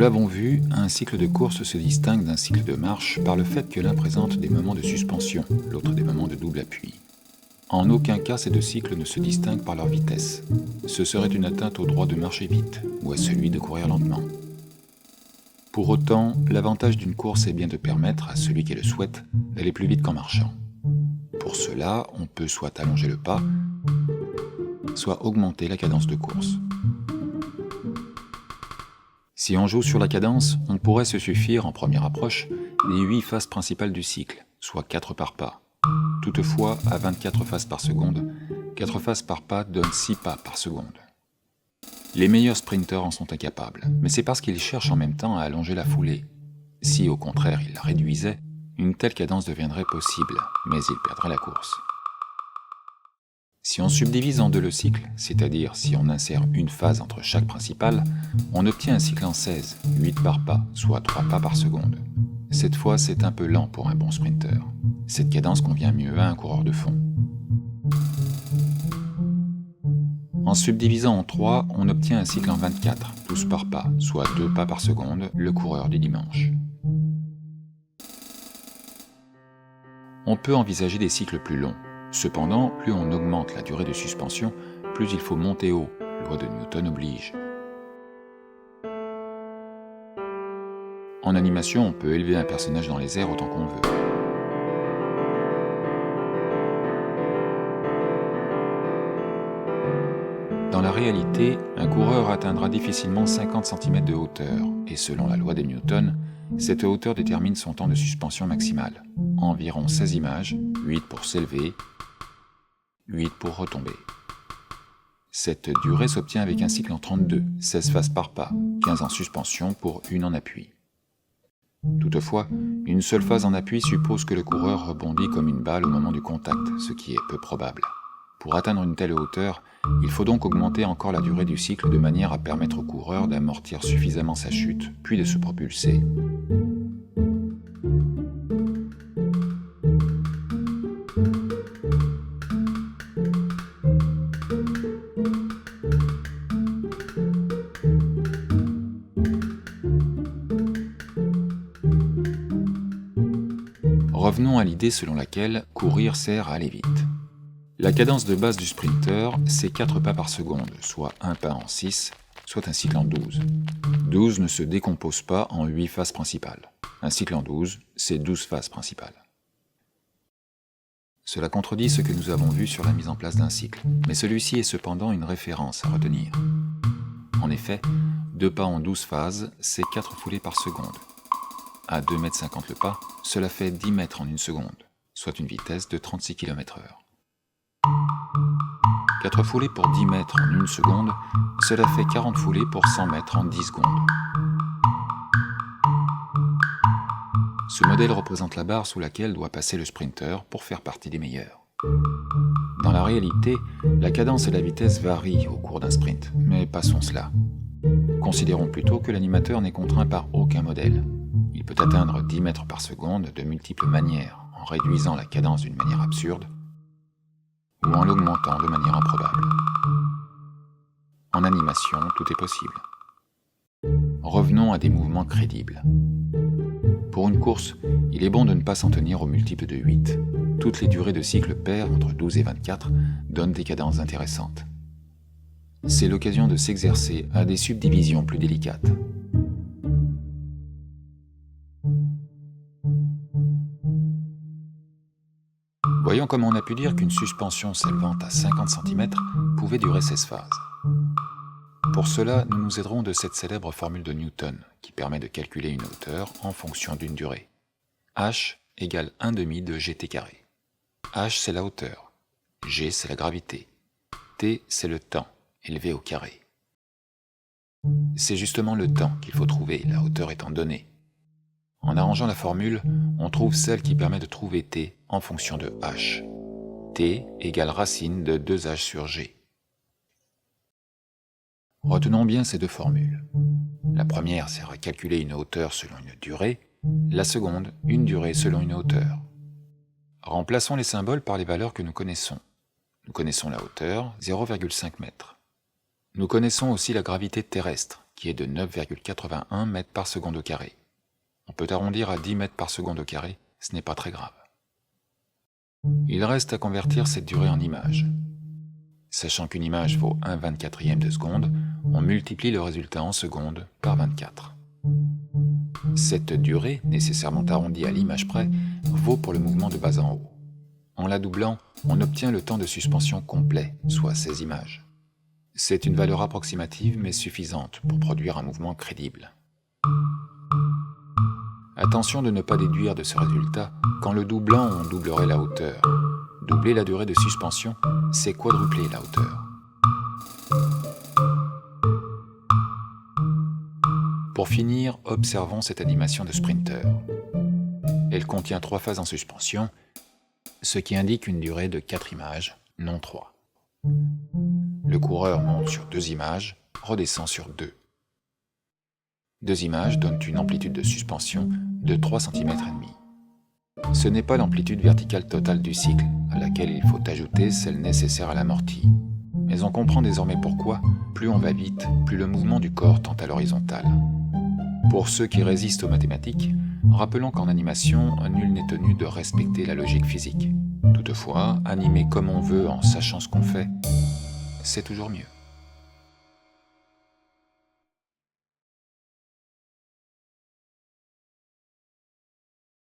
l'avons vu, un cycle de course se distingue d'un cycle de marche par le fait que l'un présente des moments de suspension, l'autre des moments de double appui. En aucun cas ces deux cycles ne se distinguent par leur vitesse. Ce serait une atteinte au droit de marcher vite, ou à celui de courir lentement. Pour autant, l'avantage d'une course est bien de permettre à celui qui le souhaite d'aller plus vite qu'en marchant. Pour cela, on peut soit allonger le pas, soit augmenter la cadence de course. Si on joue sur la cadence, on pourrait se suffire en première approche des 8 phases principales du cycle, soit 4 par pas. Toutefois, à 24 phases par seconde, 4 phases par pas donnent 6 pas par seconde. Les meilleurs sprinteurs en sont incapables, mais c'est parce qu'ils cherchent en même temps à allonger la foulée. Si au contraire ils la réduisaient, une telle cadence deviendrait possible, mais ils perdraient la course. Si on subdivise en deux le cycle, c'est-à-dire si on insère une phase entre chaque principale, on obtient un cycle en 16, 8 par pas, soit 3 pas par seconde. Cette fois, c'est un peu lent pour un bon sprinter. Cette cadence convient mieux à un coureur de fond. En subdivisant en 3, on obtient un cycle en 24, 12 par pas, soit 2 pas par seconde, le coureur du dimanche. On peut envisager des cycles plus longs. Cependant, plus on augmente la durée de suspension, plus il faut monter haut, loi de Newton oblige. En animation, on peut élever un personnage dans les airs autant qu'on veut. Dans la réalité, un coureur atteindra difficilement 50 cm de hauteur, et selon la loi de Newton, cette hauteur détermine son temps de suspension maximale. Environ 16 images, 8 pour s'élever, 8 pour retomber. Cette durée s'obtient avec un cycle en 32, 16 phases par pas, 15 en suspension pour une en appui. Toutefois, une seule phase en appui suppose que le coureur rebondit comme une balle au moment du contact, ce qui est peu probable. Pour atteindre une telle hauteur, il faut donc augmenter encore la durée du cycle de manière à permettre au coureur d'amortir suffisamment sa chute, puis de se propulser. Revenons à l'idée selon laquelle courir sert à aller vite. La cadence de base du sprinter, c'est 4 pas par seconde, soit 1 pas en 6, soit un cycle en 12. 12 ne se décompose pas en 8 phases principales. Un cycle en 12, c'est 12 phases principales. Cela contredit ce que nous avons vu sur la mise en place d'un cycle, mais celui-ci est cependant une référence à retenir. En effet, 2 pas en 12 phases, c'est 4 foulées par seconde. À 2,50 m le pas, cela fait 10 mètres en une seconde, soit une vitesse de 36 km/h. 4 foulées pour 10 mètres en une seconde, cela fait 40 foulées pour 100 mètres en 10 secondes. Ce modèle représente la barre sous laquelle doit passer le sprinter pour faire partie des meilleurs. Dans la réalité, la cadence et la vitesse varient au cours d'un sprint, mais passons cela. Considérons plutôt que l'animateur n'est contraint par aucun modèle. Il peut atteindre 10 mètres par seconde de multiples manières, en réduisant la cadence d'une manière absurde, ou en l'augmentant de manière improbable. En animation, tout est possible. Revenons à des mouvements crédibles. Pour une course, il est bon de ne pas s'en tenir au multiple de 8. Toutes les durées de cycle paires, entre 12 et 24, donnent des cadences intéressantes. C'est l'occasion de s'exercer à des subdivisions plus délicates. Voyons comment on a pu dire qu'une suspension s'élevant à 50 cm pouvait durer 16 phases. Pour cela, nous nous aiderons de cette célèbre formule de Newton, qui permet de calculer une hauteur en fonction d'une durée. H égale 1/2 de gt². H, c'est la hauteur. G, c'est la gravité. T, c'est le temps, élevé au carré. C'est justement le temps qu'il faut trouver, la hauteur étant donnée. En arrangeant la formule, on trouve celle qui permet de trouver T en fonction de H. T égale racine de 2H sur G. Retenons bien ces deux formules. La première sert à calculer une hauteur selon une durée, la seconde, une durée selon une hauteur. Remplaçons les symboles par les valeurs que nous connaissons. Nous connaissons la hauteur, 0,5 m. Nous connaissons aussi la gravité terrestre, qui est de 9,81 mètres par seconde au carré. On peut arrondir à 10 mètres par seconde au carré, ce n'est pas très grave. Il reste à convertir cette durée en images. Sachant qu'une image vaut 1/24e de seconde, on multiplie le résultat en secondes par 24. Cette durée, nécessairement arrondie à l'image près, vaut pour le mouvement de bas en haut. En la doublant, on obtient le temps de suspension complet, soit 16 images. C'est une valeur approximative mais suffisante pour produire un mouvement crédible. Attention de ne pas déduire de ce résultat qu'en le doublant, on doublerait la hauteur. Doubler la durée de suspension, c'est quadrupler la hauteur. Pour finir, observons cette animation de sprinter. Elle contient 3 phases en suspension, ce qui indique une durée de 4 images, non 3. Le coureur monte sur 2 images, redescend sur 2. 2 images donnent une amplitude de suspension de 3,5 cm. Ce n'est pas l'amplitude verticale totale du cycle, à laquelle il faut ajouter celle nécessaire à l'amorti. Mais on comprend désormais pourquoi, plus on va vite, plus le mouvement du corps tend à l'horizontale. Pour ceux qui résistent aux mathématiques, rappelons qu'en animation, nul n'est tenu de respecter la logique physique. Toutefois, animer comme on veut en sachant ce qu'on fait, c'est toujours mieux.